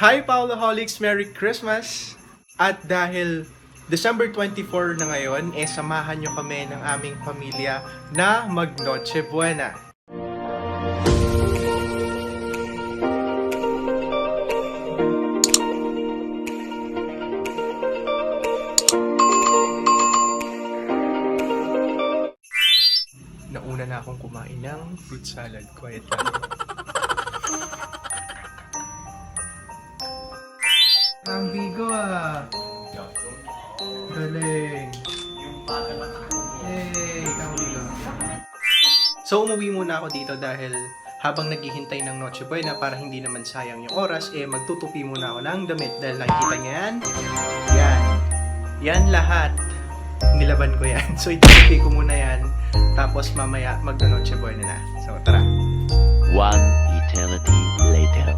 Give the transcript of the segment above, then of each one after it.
Hi Paulaholics! Merry Christmas! At dahil December 24 na ngayon, samahan nyo kami ng aming pamilya na mag-Noche Buena. Nauna na akong kumain ng fruit salad. Quiet lang. Ang bigo ah. Galing. Yay, ang bigo. So umuwi muna ako dito dahil habang naghihintay ng Noche Buena para hindi naman sayang yung oras, magtutupi muna ako ng damit dahil nakikita niya yan. Yan. Yan lahat. Nilaban ko yan. So itutupi ko muna yan. Tapos mamaya mag-Noche Buena na. So tara. One eternity later.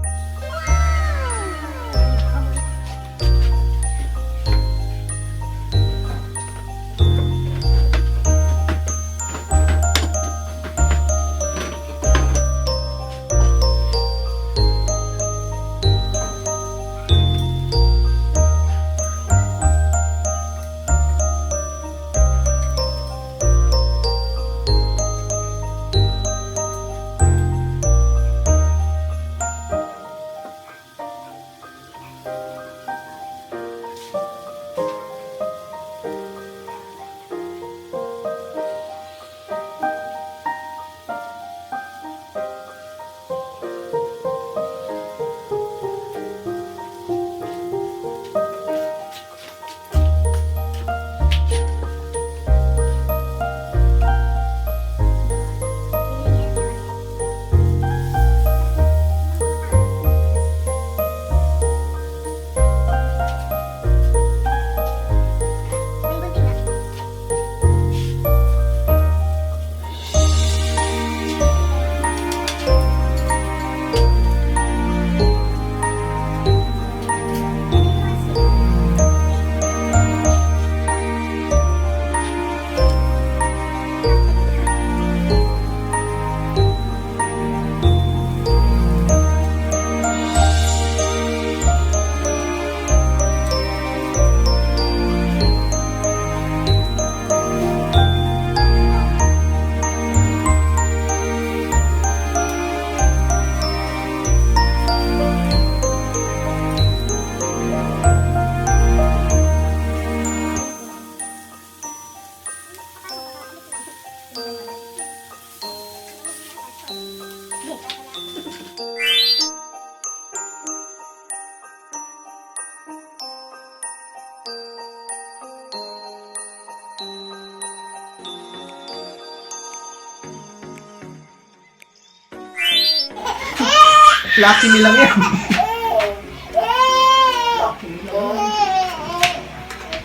Lucky nilang yan.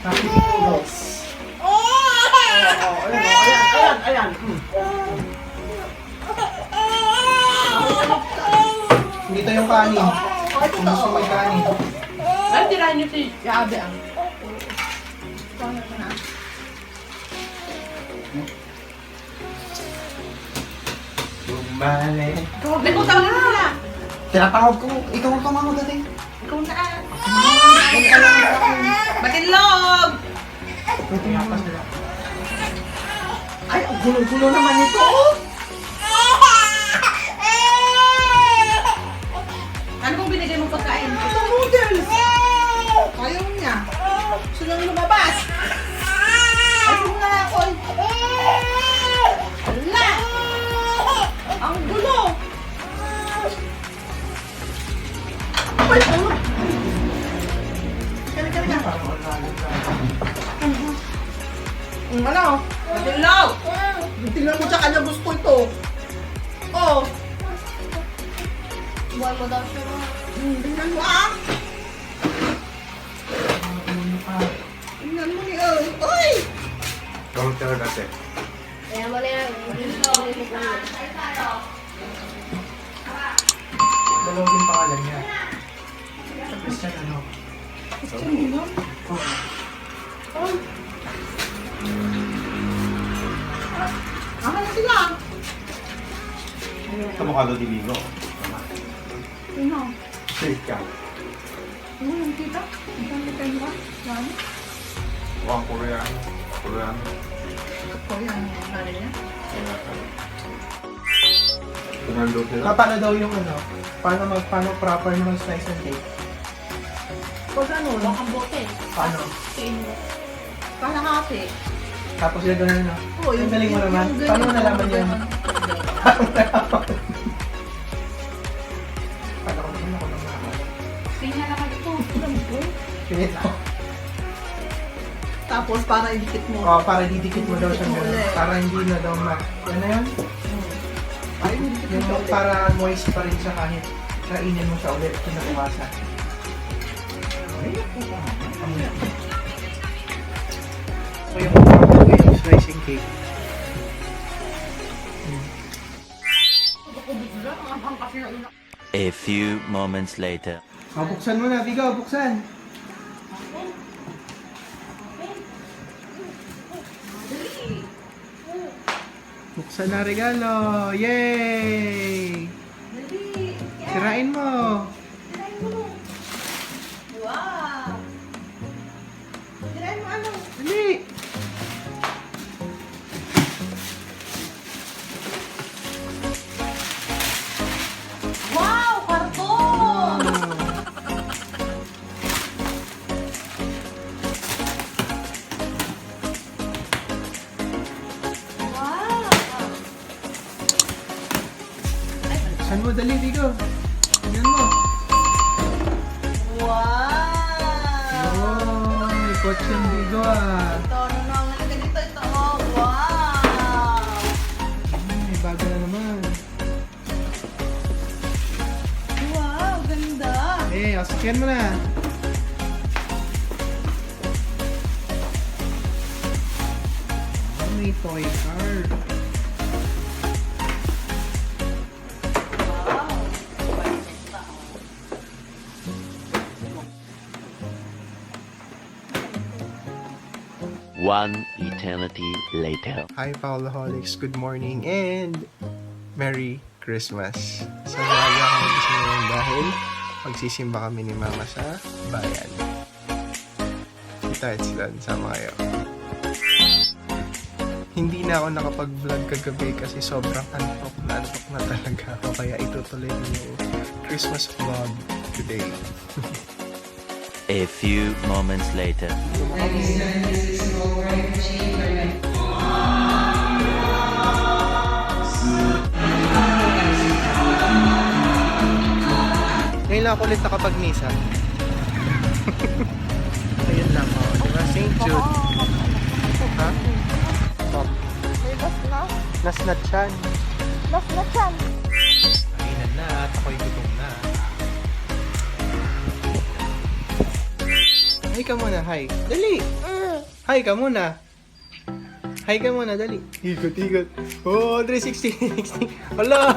Lucky noodles. Ayan. Dito yung kanin. Kung gusto may kanin. Ay, tirahan nyo si Yabe ang. Bumalik. Nagutang na sila. Tinatawag ko. Ikaw ang tumawag dati. Ikaw na. Batilog! Ay, ang gulo-gulo naman ito. Ano bang binigay mong pagkain? Ito noodles! Ayaw niya. Gusto nang lumabas. Ayaw mo na ako. Wala! Ang gulo! Ay, ano? Kaya. Ano? Batilog! Tingnan mo sa kanya gusto ito. Oh. Buwan mo daw siya. Tingnan mo ah. Tingnan mo ni Oy. Oy! Kung tawag dati. Kaya mo na yan. Dalawang yung pangalan niya. Christian ano? Ano na sila? Kamukha daw di Ligo. Sino? Shake ka. Yung kita? Ang kita mo? Yan? Wah, Korean. Korean. Ito yan. Nari niya. Ronaldo sila. Paano daw yung ano? Paano proper na mag-slice ng cake? Pag ano, Huwag kang bote. Paano? kalahati. Tapos yung gano'n na. Oo, Ang galing mo naman. yung Paano mo ganyan, nalaman yan? ganyan. Paano ko naman ako nang nakakalala? Tingnan naman ito. Pinit ako. Tapos para idikit mo. Oh, para didikit mo daw siya Didikit mo gano'n. ulit. Para hindi na daw Ano yun? Ay, idikit Yung mo ulit. para moist pa rin siya kahit kainin mo siya ulit kinabukasan. So yung proper way of slicing cake. A few moments later. Oh, buksan mo na, Bigo, buksan. Buksan na regalo. Yay! Sirain mo. Wow! Tirahin mo ano? Dali. Wow! Karton! Wow! Buksan mo, dali, Bigo. Tingnan mo. Wow! Oh, may kotse yung Bigo ah. Ito, ano na ang ganito ito? Oh, wow! May bago na naman. Wow, ganda! Eh, sakyan mo na. Oh, may toy car. One eternity later. Hi, Paulaholics. Good morning and Merry Christmas. Sa maaga kami gusto ngayon dahil magsisimba kami ni Mama sa bayan. Kita it's done. Sama kayo. Hindi na ako nakapag-vlog kagabi kasi sobrang antok na talaga ako. Kaya itutuloy ko yung Christmas vlog today. A few moments later. Ngayon lang ako ulit nakapag-misa. Ayun lang, oh. Diba? St. Jude. Ha? Stop. May bas na? Nasnat siyan. Bas na siyan! Kainan na at ako'y gutom na. Hi ka muna, hi. Dali! Hi ka muna. Hi ka muna, dali. Ikot. Oh, 360. Hala.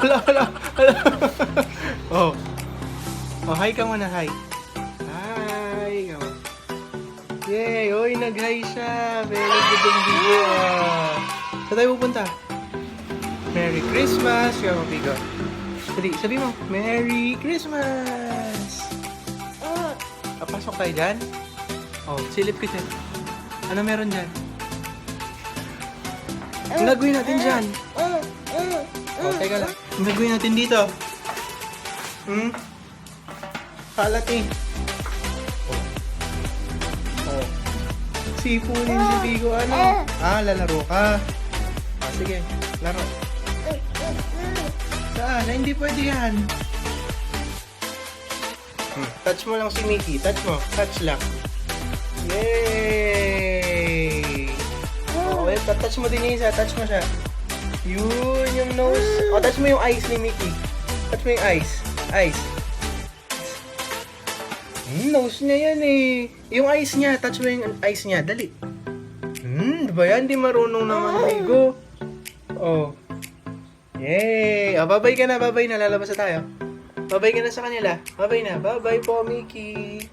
Oh. Oh, hi ka muna, hi. Hi. Ka muna. Yay! Oy, nag-hi siya. Very good ang video. Saan tayo pupunta? Merry Christmas! Kaya mo, Bigo. Sabi mo, Merry Christmas! Papasok tayo dyan? Oh, silip kita. Ano meron dyan? Ang gagawin natin dyan? Oh, teka lang. Ang gagawin natin dito? Kalat eh. Oh. Sipunin si Bigo, ano? Lalaro ka. Sige, laro. Saan? Hindi pwede yan. Touch mo lang si Mickey. Touch mo. Touch lang. Yay! Oh, well, touch mo din isa. Touch mo siya. Yun, yung nose. Oh, touch mo yung eyes ni Mickey. Touch mo yung eyes. Eyes. Nose niya yan eh. Yung eyes niya. Touch mo yung eyes niya. Dali. Diba yan? Di marunong naman Bigo. Oh. Yay! Oh, babay ka na. Lalabas na tayo. Babay ka na sa kanila. Babay na. Babay po, Mickey.